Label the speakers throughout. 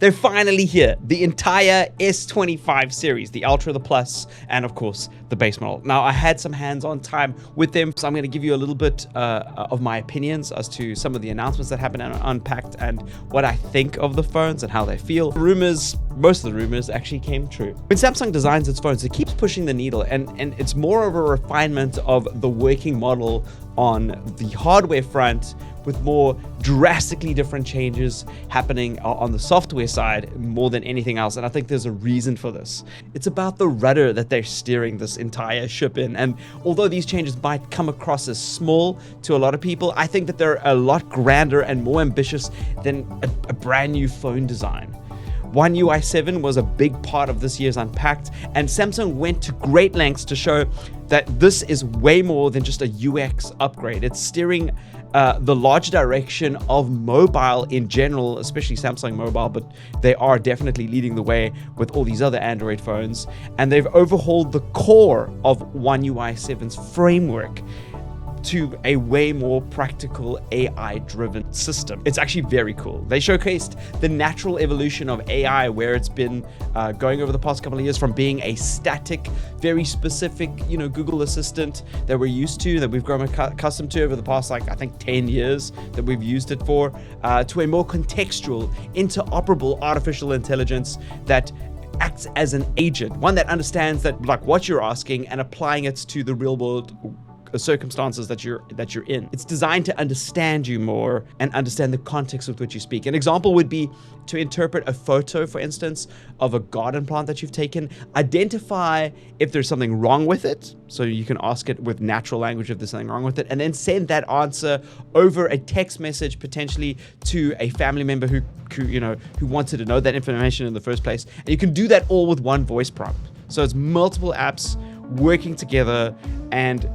Speaker 1: They're finally here. The entire S25 series, the Ultra, the Plus, and of course, the base model. Now, I had some hands-on time with them, so I'm going to give you a little bit of my opinions as to some of the announcements that happened and Unpacked and what I think of the phones and how they feel. Rumors, most of the rumors actually came true. When Samsung designs its phones, it keeps pushing the needle, and it's more of a refinement of the working model on the hardware front, with more drastically different changes happening on the software side more than anything else. And I think there's a reason for this. It's about the rudder that they're steering this entire ship in. And although these changes might come across as small to a lot of people, I think that they're a lot grander and more ambitious than a brand new phone design. One UI 7 was a big part of this year's Unpacked, and Samsung went to great lengths to show that this is way more than just a UX upgrade. It's steering the large direction of mobile in general, especially Samsung Mobile, but they are definitely leading the way with all these other Android phones. And they've overhauled the core of One UI 7's framework to a way more practical AI-driven system. It's actually very cool. They showcased the natural evolution of AI, where it's been going over the past couple of years from being a static, very specific, Google Assistant that we're used to, that we've grown accustomed to over the past, I think 10 years that we've used it for, to a more contextual, interoperable artificial intelligence that acts as an agent, one that understands that what you're asking and applying it to the real world circumstances that you're in. It's designed to understand you more and understand the context with which you speak. An example would be to interpret a photo, for instance, of a garden plant that you've taken, identify if there's something wrong with it, so you can ask it with natural language if there's something wrong with it, and then send that answer over a text message potentially to a family member who wanted to know that information in the first place. And you can do that all with one voice prompt. So it's multiple apps working together, and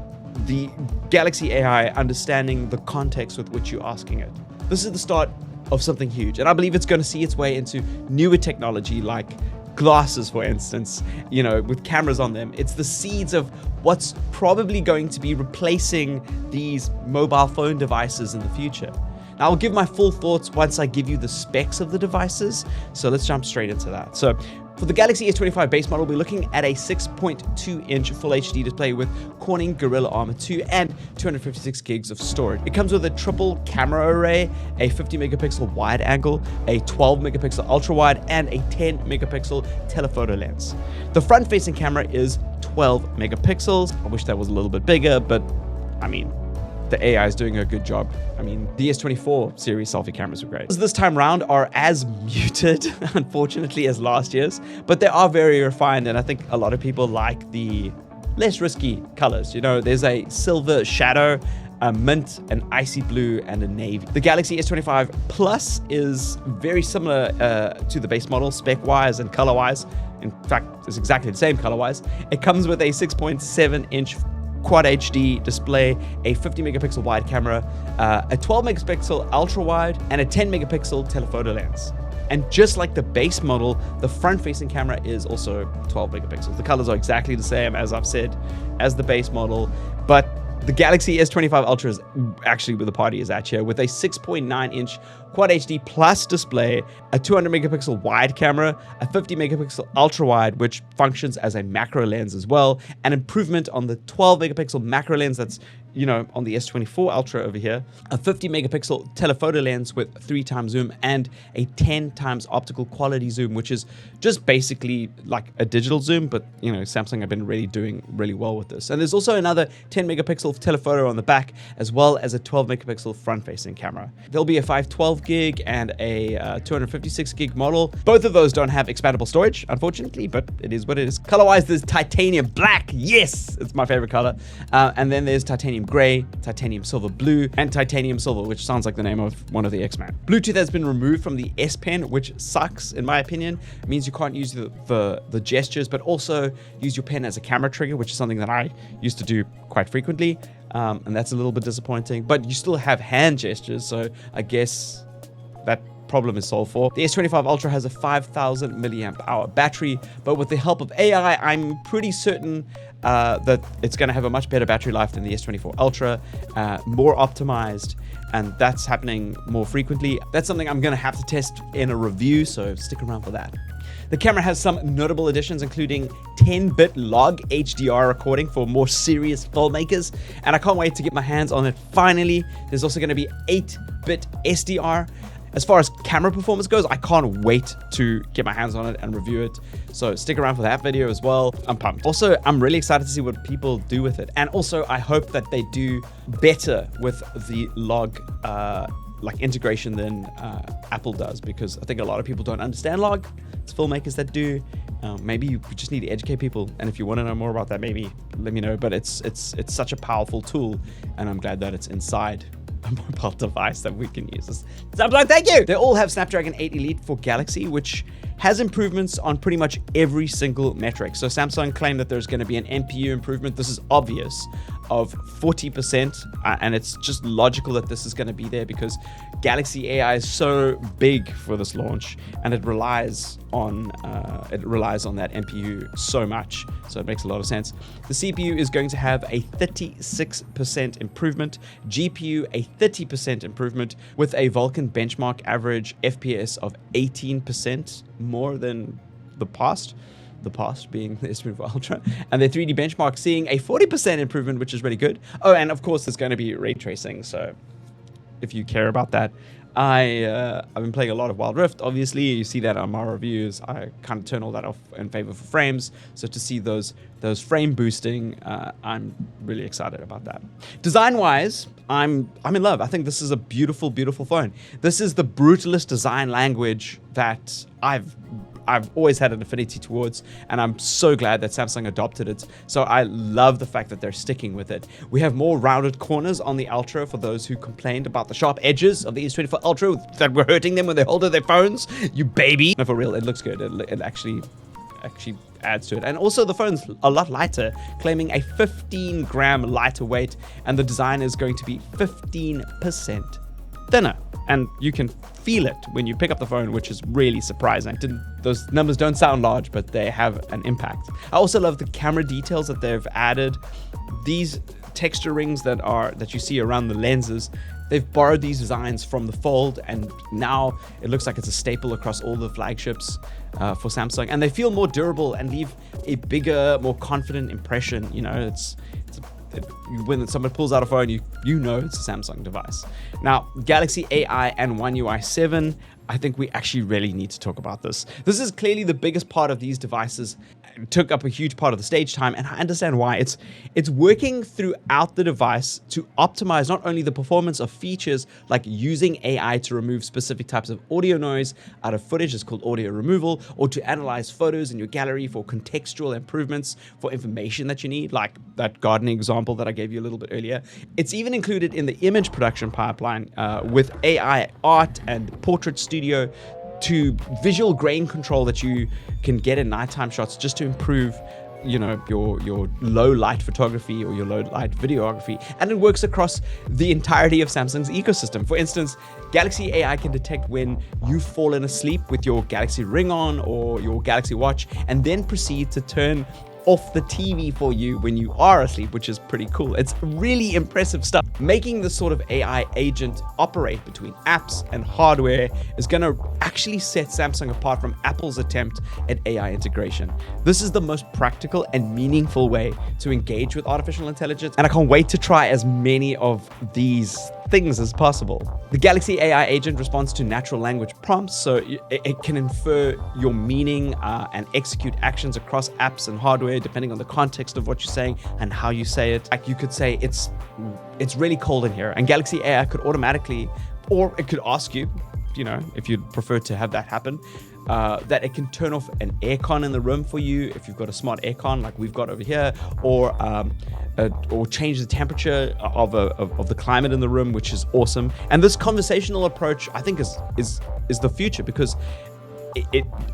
Speaker 1: the Galaxy AI understanding the context with which you're asking it. This is the start of something huge, and I believe it's going to see its way into newer technology like glasses, for instance, with cameras on them. It's the seeds of what's probably going to be replacing these mobile phone devices in the future. Now, I'll give my full thoughts once I give you the specs of the devices, so let's jump straight into that. So, for the Galaxy S25 base model, we're looking at a 6.2-inch Full HD display with Corning Gorilla Armor 2 and 256 gigs of storage. It comes with a triple camera array, a 50 megapixel wide angle, a 12 megapixel ultra wide, and a 10 megapixel telephoto lens. The front-facing camera is 12 megapixels. I wish that was a little bit bigger, but the AI is doing a good job. The S24 series selfie cameras are great. This time round are as muted, unfortunately, as last year's, but they are very refined, and I think a lot of people like the less risky colors. There's a silver shadow, a mint, an icy blue, and a navy. The Galaxy S25 Plus is very similar to the base model, spec-wise and color-wise. In fact, it's exactly the same color-wise. It comes with a 6.7-inch Quad HD display, a 50 megapixel wide camera, a 12 megapixel ultra wide, and a 10 megapixel telephoto lens. And just like the base model, the front-facing camera is also 12 megapixels. The colors are exactly the same, as I've said, as the base model, but the Galaxy S25 Ultra is actually where the party is at here, with a 6.9-inch Quad HD Plus display, a 200 megapixel wide camera, a 50 megapixel ultra wide, which functions as a macro lens as well, an improvement on the 12 megapixel macro lens that's on the S24 Ultra over here, a 50 megapixel telephoto lens with 3x zoom, and a 10x optical quality zoom, which is just basically like a digital zoom, but Samsung have been really doing really well with this. And there's also another 10 megapixel telephoto on the back, as well as a 12 megapixel front-facing camera. There'll be a 512 gig and a 256 gig model. Both of those don't have expandable storage, unfortunately, but it is what it is. Color-wise, there's titanium black. Yes, it's my favorite color. And then there's titanium gray, titanium silver blue, and titanium silver, which sounds like the name of one of the X-Men. Bluetooth has been removed from the S Pen, which sucks in my opinion. It means you can't use the gestures, but also use your pen as a camera trigger, which is something that I used to do quite frequently, and that's a little bit disappointing. But you still have hand gestures, so I guess that problem is solved for. The S25 Ultra has a 5,000 milliamp hour battery, but with the help of AI, I'm pretty certain that it's going to have a much better battery life than the S24 Ultra, more optimized, and that's happening more frequently. That's something I'm going to have to test in a review, so stick around for that. The camera has some notable additions, including 10-bit log HDR recording for more serious filmmakers, and I can't wait to get my hands on it finally. There's also going to be 8-bit SDR. As far as camera performance goes, I can't wait to get my hands on it and review it. So stick around for that video as well. I'm pumped. Also, I'm really excited to see what people do with it. And also, I hope that they do better with the log like integration than Apple does, because I think a lot of people don't understand log. It's filmmakers that do. Maybe you just need to educate people, and if you want to know more about that, maybe let me know. But it's such a powerful tool, and I'm glad that it's inside a mobile device that we can use. Samsung, thank you! They all have Snapdragon 8 Elite for Galaxy, which has improvements on pretty much every single metric. So Samsung claimed that there's going to be an NPU improvement. This is obvious, of 40%, and it's just logical that this is going to be there because Galaxy AI is so big for this launch, and it relies on that NPU so much. So it makes a lot of sense. The CPU is going to have a 36% improvement, GPU a 30% improvement, with a Vulkan benchmark average FPS of 18% more than the past being the S25 Ultra, and the 3D benchmark seeing a 40% improvement, which is really good. Oh, and of course there's going to be ray tracing, so if you care about that. I've been playing a lot of Wild Rift, obviously. You see that on my reviews. I kind of turn all that off in favor for frames, so to see those frame boosting, I'm really excited about that. Design-wise, I'm in love. I think this is a beautiful, beautiful phone. This is the brutalist design language that I've always had an affinity towards, and I'm so glad that Samsung adopted it. So I love the fact that they're sticking with it. We have more rounded corners on the Ultra for those who complained about the sharp edges of the S24 Ultra that were hurting them when they hold their phones. You baby. No, for real, it looks good. It actually adds to it. And also the phone's a lot lighter, claiming a 15-gram lighter weight, and the design is going to be 15% thinner. And you can feel it when you pick up the phone, which is really surprising. Those numbers don't sound large, but they have an impact. I also love the camera details that they've added. These texture rings that you see around the lenses, they've borrowed these designs from the Fold, and now it looks like it's a staple across all the flagships for Samsung. And they feel more durable and leave a bigger, more confident impression. You know, when someone pulls out a phone, you know it's a Samsung device. Now, Galaxy AI and One UI 7, I think we actually really need to talk about this. This is clearly the biggest part of these devices. It took up a huge part of the stage time, and I understand why. It's working throughout the device to optimize not only the performance of features like using AI to remove specific types of audio noise out of footage, it's called audio removal, or to analyze photos in your gallery for contextual improvements for information that you need, like that gardening example that I gave you a little bit earlier. It's even included in the image production pipeline with AI art and portrait studio to visual grain control that you can get in nighttime shots just to improve, you know, your low light photography or your low light videography. And it works across the entirety of Samsung's ecosystem. For instance, Galaxy AI can detect when you've fallen asleep with your Galaxy Ring on or your Galaxy Watch, and then proceed to turn off the TV for you when you are asleep, which is pretty cool. It's really impressive stuff. Making this sort of AI agent operate between apps and hardware is going to actually set Samsung apart from Apple's attempt at AI integration. This is the most practical and meaningful way to engage with artificial intelligence, and I can't wait to try as many of these things as possible. The Galaxy AI agent responds to natural language prompts, so it can infer your meaning and execute actions across apps and hardware depending on the context of what you're saying and how you say it. Like, you could say it's really cold in here, and Galaxy AI could automatically, or it could ask you, you know, if you'd prefer to have that happen, that it can turn off an aircon in the room for you if you've got a smart aircon like we've got over here, or change the temperature of the climate in the room, which is awesome. And this conversational approach, I think, is the future, because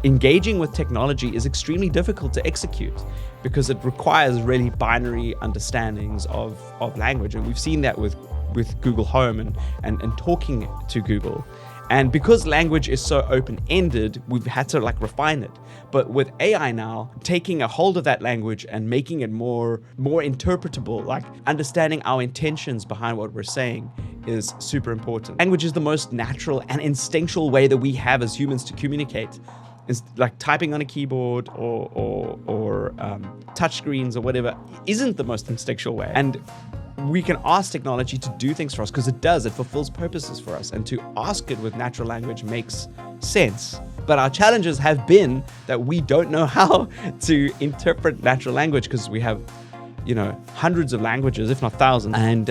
Speaker 1: engaging with technology is extremely difficult to execute because it requires really binary understandings of language, and we've seen that with Google Home and talking to Google. And because language is so open-ended, we've had to like refine it. But with AI now, taking a hold of that language and making it more interpretable, like understanding our intentions behind what we're saying, is super important. Language is the most natural and instinctual way that we have as humans to communicate. Is like typing on a keyboard or touch screens or whatever isn't the most instinctual way. And we can ask technology to do things for us because it fulfills purposes for us. And to ask it with natural language makes sense. But our challenges have been that we don't know how to interpret natural language because we have, hundreds of languages, if not thousands, and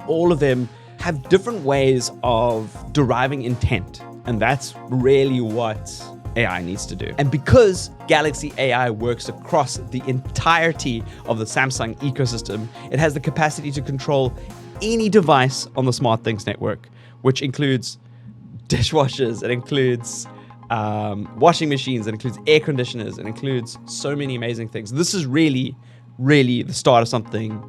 Speaker 1: all of them have different ways of deriving intent. And that's really what AI needs to do. And because Galaxy AI works across the entirety of the Samsung ecosystem, it has the capacity to control any device on the SmartThings network, which includes dishwashers, it includes washing machines, it includes air conditioners, it includes so many amazing things. This is really, really the start of something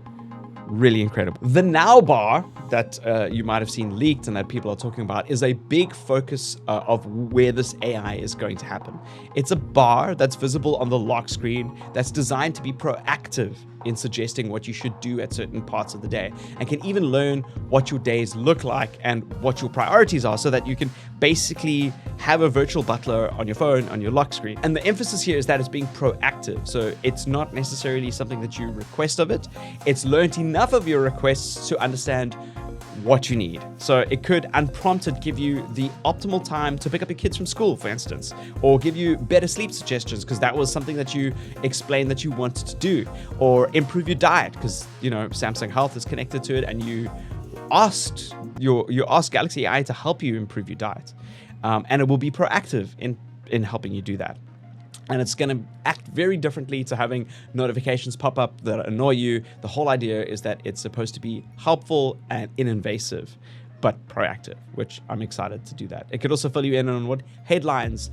Speaker 1: really incredible. The Now bar that you might have seen leaked and that people are talking about is a big focus of where this AI is going to happen. It's a bar that's visible on the lock screen that's designed to be proactive in suggesting what you should do at certain parts of the day, and can even learn what your days look like and what your priorities are, so that you can basically have a virtual butler on your phone, on your lock screen. And the emphasis here is that it's being proactive. So it's not necessarily something that you request of it. It's learned enough of your requests to understand what you need. So it could unprompted give you the optimal time to pick up your kids from school, for instance, or give you better sleep suggestions because that was something that you explained that you wanted to do, or improve your diet because Samsung Health is connected to it and you asked Galaxy AI to help you improve your diet, and it will be proactive in helping you do that. And it's going to act very differently to having notifications pop up that annoy you. The whole idea is that it's supposed to be helpful and ininvasive, but proactive, which I'm excited to do that. It could also fill you in on what headlines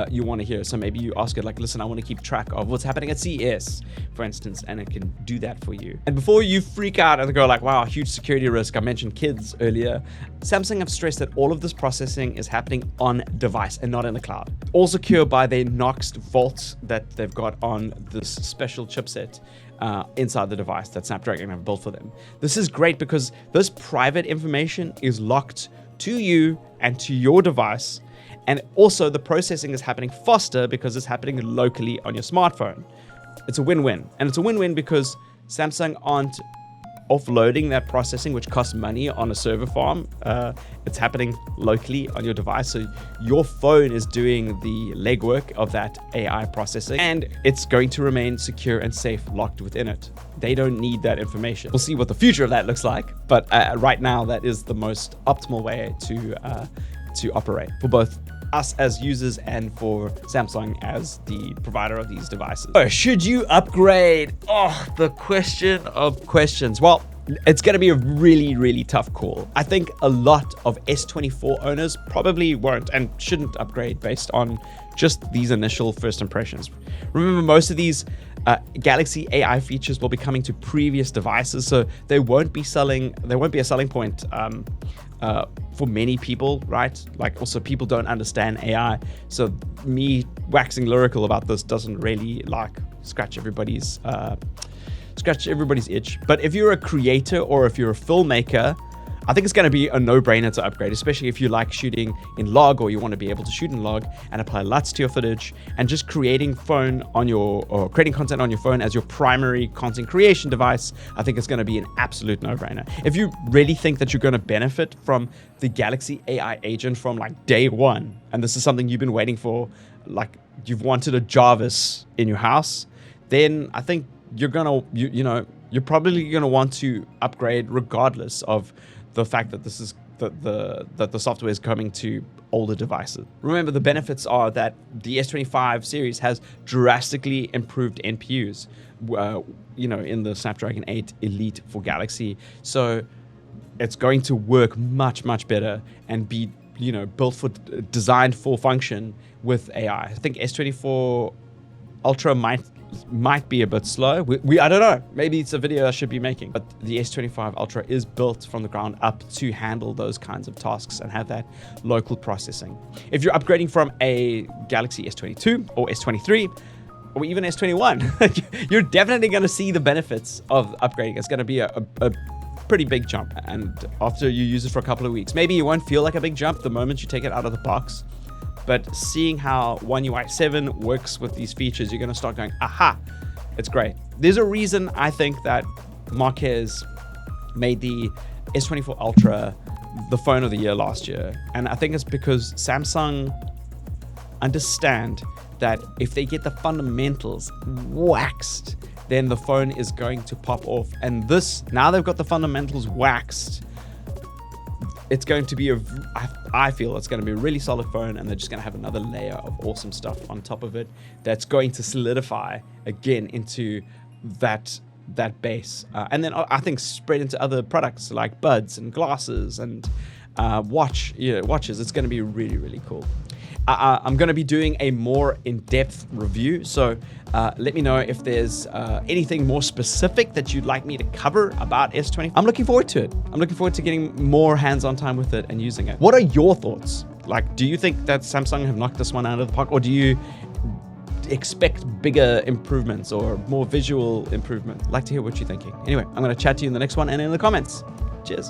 Speaker 1: you want to hear. So maybe you ask it like, listen, I want to keep track of what's happening at CES, for instance, and it can do that for you. And before you freak out and go like, wow, huge security risk. I mentioned kids earlier. Samsung have stressed that all of this processing is happening on device and not in the cloud. All secure by their Noxed vault that they've got on this special chipset inside the device that Snapdragon have built for them. This is great because this private information is locked to you and to your device. And also the processing is happening faster because it's happening locally on your smartphone. It's a win-win. And it's a win-win because Samsung aren't offloading that processing, which costs money on a server farm. It's happening locally on your device. So your phone is doing the legwork of that AI processing, and it's going to remain secure and safe locked within it. They don't need that information. We'll see what the future of that looks like. But right now, that is the most optimal way to operate for both us as users and for Samsung as the provider of these devices. So, should you upgrade? Oh, the question of questions. Well, it's going to be a really, really tough call. I think a lot of S24 owners probably won't and shouldn't upgrade based on just these initial first impressions. Remember, most of these Galaxy AI features will be coming to previous devices, so they won't be a selling point for many people, right? Like, also people don't understand AI, so me waxing lyrical about this doesn't really like scratch everybody's itch. But if you're a creator or if you're a filmmaker, I think it's going to be a no-brainer to upgrade, especially if you like shooting in log, or you want to be able to shoot in log and apply LUTs to your footage, and just creating content on your phone as your primary content creation device. I think it's going to be an absolute no-brainer. If you really think that you're going to benefit from the Galaxy AI agent from like day one, and this is something you've been waiting for, like you've wanted a Jarvis in your house, then I think you're probably gonna want to upgrade regardless of the fact that that the software is coming to older devices. Remember, the benefits are that the S25 series has drastically improved NPUs, in the Snapdragon 8 Elite for Galaxy. So it's going to work much, much better and be, designed for function with AI. I think S24 Ultra might might be a bit slow. I don't know. Maybe it's a video I should be making. But the S25 Ultra is built from the ground up to handle those kinds of tasks and have that local processing. If you're upgrading from a Galaxy S22 or S23, or even S21, you're definitely going to see the benefits of upgrading. It's going to be a pretty big jump. And after you use it for a couple of weeks, maybe it won't feel like a big jump the moment you take it out of the box. But seeing how One UI 7 works with these features, you're going to start going, aha, it's great. There's a reason I think that Marquez made the S24 Ultra the phone of the year last year. And I think it's because Samsung understand that if they get the fundamentals waxed, then the phone is going to pop off. And this, now they've got the fundamentals waxed, it's going to be I feel it's going to be a really solid phone, and they're just going to have another layer of awesome stuff on top of it that's going to solidify again into that base. And then I think spread into other products like buds and glasses and watches. It's going to be really, really cool. I'm going to be doing a more in-depth review, so let me know if there's anything more specific that you'd like me to cover about S20. I'm looking forward to it. I'm looking forward to getting more hands-on time with it and using it. What are your thoughts? Like, do you think that Samsung have knocked this one out of the park, or do you expect bigger improvements or more visual improvement? I'd like to hear what you're thinking. Anyway, I'm going to chat to you in the next one and in the comments. Cheers.